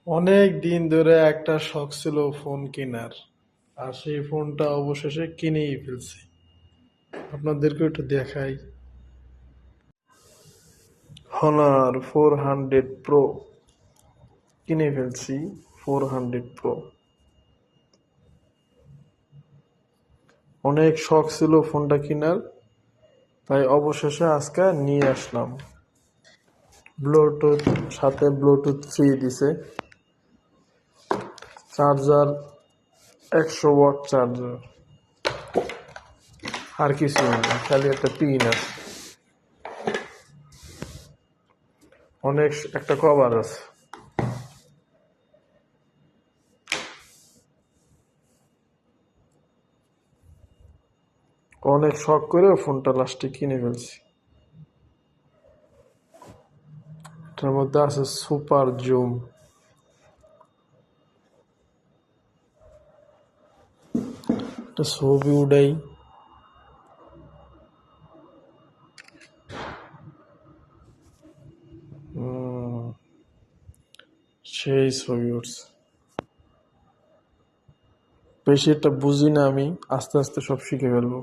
অনেক দিন ধরে একটা শখ ছিল ফোন কেনার, আর সেই ফোনটা অবশেষে কিনেই ফেলছি। আপনাদেরকে একটু দেখাই। হনার 400 প্রো কিনে ফেলছি। 400 প্রো অনেক শখ ছিল ফোনটা কেনার, তাই অবশেষে আজকে নিয়ে আসলাম। ব্লুটুথ সাথে ব্লুটুথ ফ্রি দিছে, চার্জার 100 ওয়াট চার্জার, আর কিছু না, খালি একটা পিন আছে, অনেক একটা কভার আছে। অনেক শখ করে ফোনটা লাস্টে কিনে ফেলছি। এটার মধ্যে আছে সুপার জুম, একটা ছবি উঠাই। সেই ছবি উঠছে। বেশি একটা বুঝি না আমি, আস্তে আস্তে সব শিখে ফেলবো।